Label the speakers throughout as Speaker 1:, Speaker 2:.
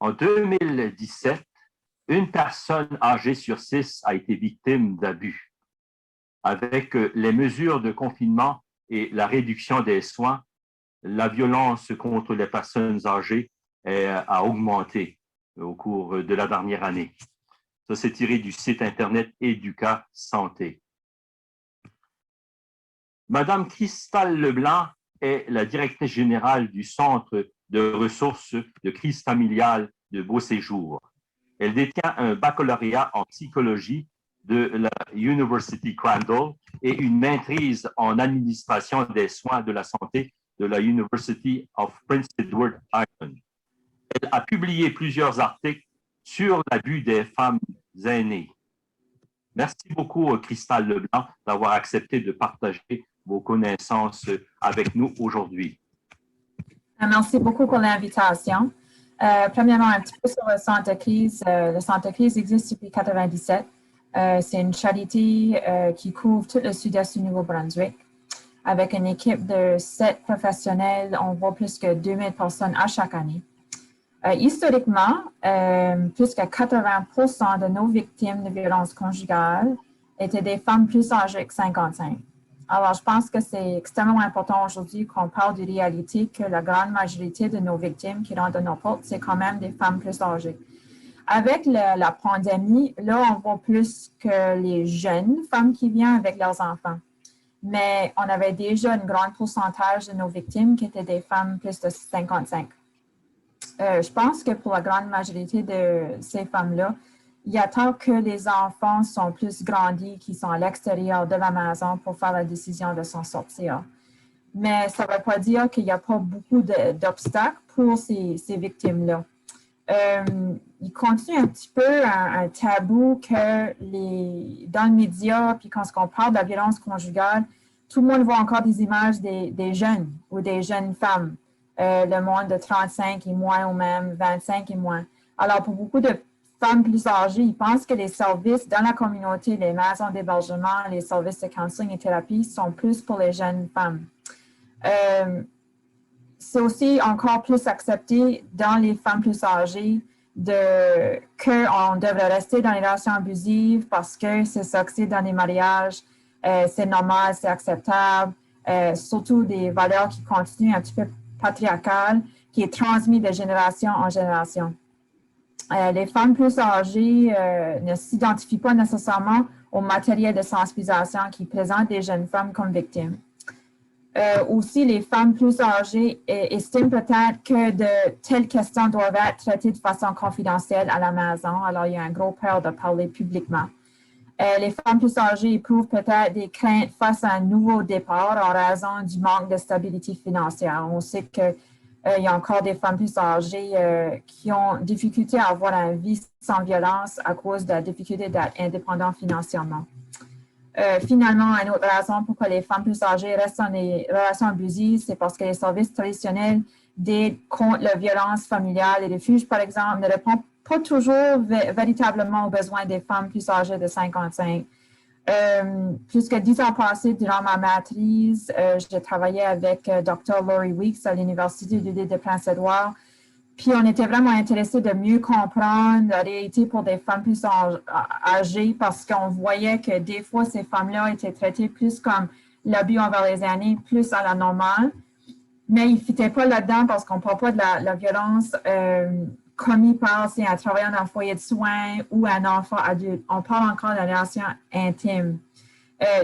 Speaker 1: En 2017, une personne âgée sur 6 a été victime d'abus. Avec les mesures de confinement et la réduction des soins, la violence contre les personnes âgées a augmenté au cours de la dernière année. Ça, c'est tiré du site Internet Éduca Santé. Madame Cristal Leblanc est la directrice générale du Centre de ressources de crise familiale de Beauséjour. Elle détient un baccalauréat en psychologie de la University Crandall et une maîtrise en administration des soins de la santé de la University of Prince Edward Island. Elle a publié plusieurs articles sur l'abus des femmes aînées. Merci beaucoup, Cristal Leblanc, d'avoir accepté de partager vos connaissances avec nous aujourd'hui.
Speaker 2: Merci beaucoup pour l'invitation. Premièrement, un petit peu sur le centre de crise. Le centre de crise existe depuis 1997. C'est une charité qui couvre tout le sud-est du Nouveau-Brunswick. Avec une équipe de 7 professionnels, on voit plus que 2000 personnes à chaque année. Historiquement, plus que 80% de nos victimes de violences conjugales étaient des femmes plus âgées que 55. Alors, je pense que c'est extrêmement important aujourd'hui qu'on parle de réalité que la grande majorité de nos victimes qui rentrent dans nos portes, c'est quand même des femmes plus âgées. Avec la pandémie, là, on voit plus que les jeunes femmes qui viennent avec leurs enfants. Mais on avait déjà un grand pourcentage de nos victimes qui étaient des femmes plus de 55. Je pense que pour la grande majorité de ces femmes-là, il attend que les enfants sont plus grandis, qui sont à l'extérieur de la maison pour faire la décision de s'en sortir. Mais ça ne veut pas dire qu'il n'y a pas beaucoup d'obstacles pour ces victimes-là. Il continue un petit peu un tabou que dans le média, puis quand on parle de la violence conjugale, tout le monde voit encore des images des jeunes ou des jeunes femmes, le monde de 35 et moins ou même 25 et moins. Alors, pour beaucoup de femmes plus âgées, ils pensent que les services dans la communauté, les maisons d'hébergement, les services de counseling et thérapie sont plus pour les jeunes femmes. C'est aussi encore plus accepté dans les femmes plus âgées qu'on devrait rester dans les relations abusives parce que c'est ça que c'est dans les mariages, c'est normal, c'est acceptable, surtout des valeurs qui continuent un petit peu patriarcales, qui est transmis de génération en génération. Les femmes plus âgées ne s'identifient pas nécessairement au matériel de sensibilisation qui présente des jeunes femmes comme victimes. Aussi, les femmes plus âgées estiment peut-être que de telles questions doivent être traitées de façon confidentielle à la maison. Alors, il y a un gros peur de parler publiquement. Les femmes plus âgées éprouvent peut-être des craintes face à un nouveau départ en raison du manque de stabilité financière. On sait qu'il y a encore des femmes plus âgées qui ont difficulté à avoir une vie sans violence à cause de la difficulté d'être indépendantes financièrement. Finalement, une autre raison pourquoi les femmes plus âgées restent dans les relations abusives, c'est parce que les services traditionnels d'aide contre la violence familiale et refuge, par exemple, ne répondent pas toujours véritablement aux besoins des femmes plus âgées de 55. Plus que 10 ans passés, durant ma maîtrise, j'ai travaillé avec Dr. Laurie Weeks à l'Université de l'île de Prince-Édouard. Puis on était vraiment intéressés de mieux comprendre la réalité pour des femmes plus âgées parce qu'on voyait que des fois, ces femmes-là étaient traitées plus comme l'abus envers les aînés, plus à la normale. Mais ils ne fitaient pas là-dedans parce qu'on ne parle pas de la violence commise par un travailleur dans un foyer de soins ou un enfant adulte. On parle encore de la relation intime.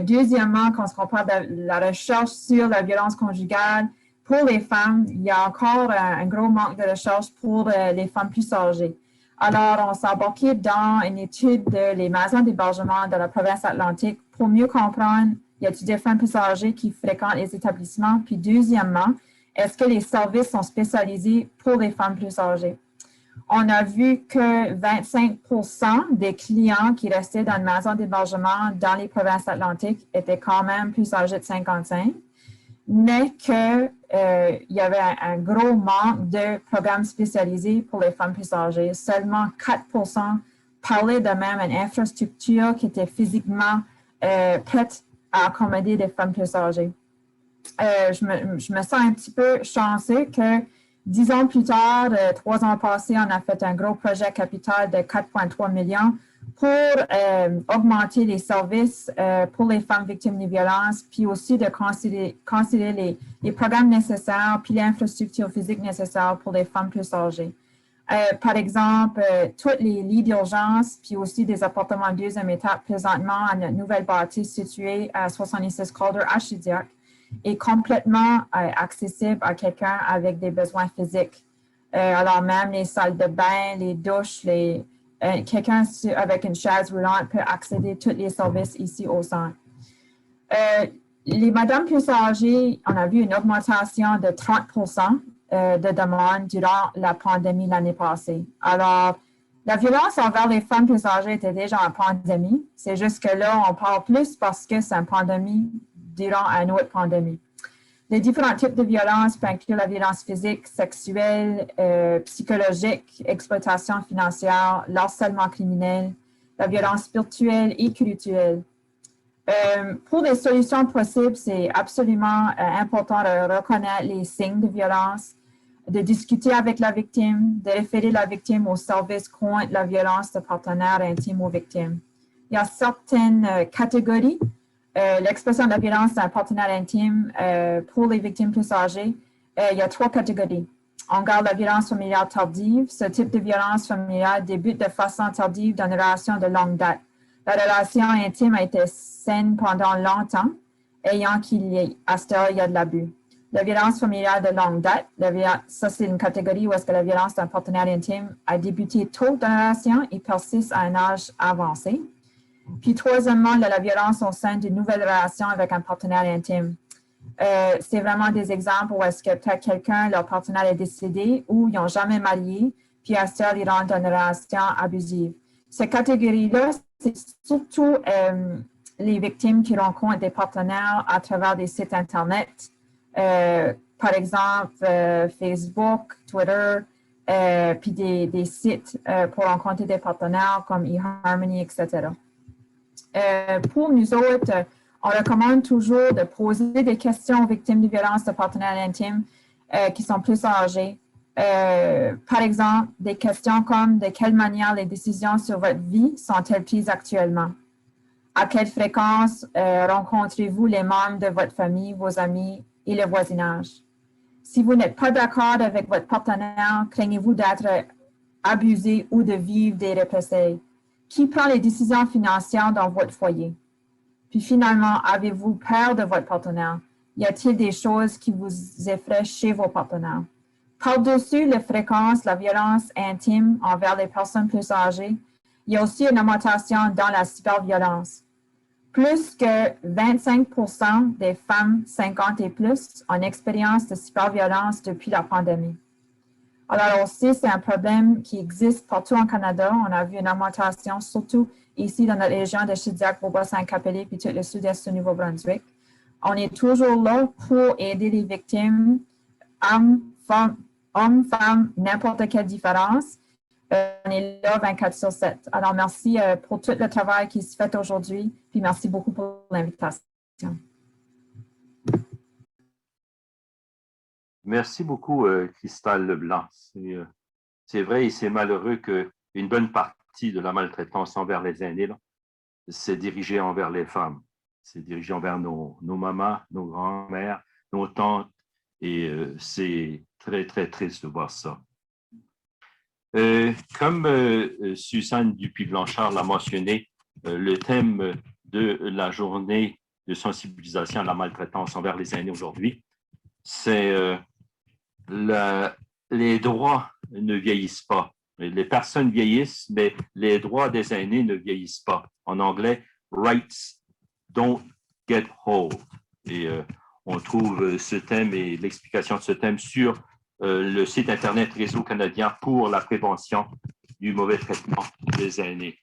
Speaker 2: Deuxièmement, quand on parle de la recherche sur la violence conjugale, pour les femmes, il y a encore un gros manque de recherche pour les femmes plus âgées. Alors, on s'est embarqué dans une étude des maisons d'hébergement de la province atlantique pour mieux comprendre, y a-t-il des femmes plus âgées qui fréquentent les établissements? Puis deuxièmement, est-ce que les services sont spécialisés pour les femmes plus âgées? On a vu que 25% des clients qui restaient dans une maison d'hébergement dans les provinces atlantiques étaient quand même plus âgés de 55. Mais qu'il y avait un gros manque de programmes spécialisés pour les femmes plus âgées. Seulement 4% parlaient de même une infrastructure qui était physiquement prête à accommoder des femmes plus âgées. Je me sens un petit peu chanceux que 10 ans plus tard, 3 ans passés, on a fait un gros projet capital de 4,3 millions pour augmenter les services pour les femmes victimes de violences, puis aussi de considérer les programmes nécessaires, puis l'infrastructure physique nécessaire pour les femmes plus âgées. Par exemple, tous les lits d'urgence, puis aussi des appartements de deuxième étape présentement à notre nouvelle bâtisse située à 66 Calder à Shediac est complètement accessible à quelqu'un avec des besoins physiques. Alors même les salles de bain, les douches, quelqu'un avec une chaise roulante peut accéder à tous les services ici au centre. Les madames plus âgées, on a vu une augmentation de 30% de demandes durant la pandémie l'année passée. Alors, la violence envers les femmes plus âgées était déjà en pandémie. C'est juste que là, on parle plus parce que c'est une pandémie durant une autre pandémie. Les différents types de violences peuvent inclure la violence physique, sexuelle, psychologique, exploitation financière, l'harcèlement criminel, la violence virtuelle et culturelle. Pour des solutions possibles, c'est absolument important de reconnaître les signes de violence, de discuter avec la victime, de référer la victime au service contre la violence de partenaires intimes aux victimes. Il y a certaines catégories. L'expression de la violence d'un partenaire intime pour les victimes plus âgées, il y a 3 catégories. On garde la violence familiale tardive. Ce type de violence familiale débute de façon tardive dans une relation de longue date. La relation intime a été saine pendant longtemps, ayant à ce stade, il y a de l'abus. La violence familiale de longue date, ça c'est une catégorie où est-ce que la violence d'un partenaire intime a débuté tôt dans la relation et persiste à un âge avancé. Puis troisièmement, la violence au sein d'une nouvelle relation avec un partenaire intime. C'est vraiment des exemples où est-ce que peut-être quelqu'un, leur partenaire est décédé ou ils n'ont jamais marié, puis à ce stade, ils rentrent dans une relation abusive. Cette catégorie-là, c'est surtout les victimes qui rencontrent des partenaires à travers des sites Internet, par exemple Facebook, Twitter, puis des sites pour rencontrer des partenaires comme eHarmony, etc. Pour nous autres, on recommande toujours de poser des questions aux victimes de violences de partenaires intimes qui sont plus âgées. Par exemple, des questions comme de quelle manière les décisions sur votre vie sont-elles prises actuellement? À quelle fréquence rencontrez-vous les membres de votre famille, vos amis et le voisinage? Si vous n'êtes pas d'accord avec votre partenaire, craignez-vous d'être abusé ou de vivre des représailles? Qui prend les décisions financières dans votre foyer? Puis finalement, avez-vous peur de votre partenaire? Y a-t-il des choses qui vous effraient chez vos partenaires? Par-dessus la fréquence, la violence intime envers les personnes plus âgées, il y a aussi une augmentation dans la cyberviolence. Plus que 25% des femmes 50 et plus ont une expérience de cyberviolence depuis la pandémie. Alors aussi, c'est un problème qui existe partout en Canada. On a vu une augmentation, surtout ici dans notre région de Shediac, Beaubas-Saint-Capelé, puis tout le sud-est du Nouveau-Brunswick. On est toujours là pour aider les victimes, hommes, femmes, n'importe quelle différence. On est là 24/7. Alors, merci pour tout le travail qui se fait aujourd'hui, puis merci beaucoup pour l'invitation.
Speaker 1: Merci beaucoup, Cristal Leblanc. C'est vrai et c'est malheureux qu'une bonne partie de la maltraitance envers les aînés, c'est dirigé envers les femmes. C'est dirigé envers nos mamans, nos grands-mères, nos tantes, et c'est très, très triste de voir ça. Comme Suzanne Dupuis-Blanchard l'a mentionné, le thème de la journée de sensibilisation à la maltraitance envers les aînés aujourd'hui, c'est les droits ne vieillissent pas. Les personnes vieillissent, mais les droits des aînés ne vieillissent pas. En anglais, rights don't get old. Et on trouve ce thème et l'explication de ce thème sur le site Internet Réseau canadien pour la prévention du mauvais traitement des aînés.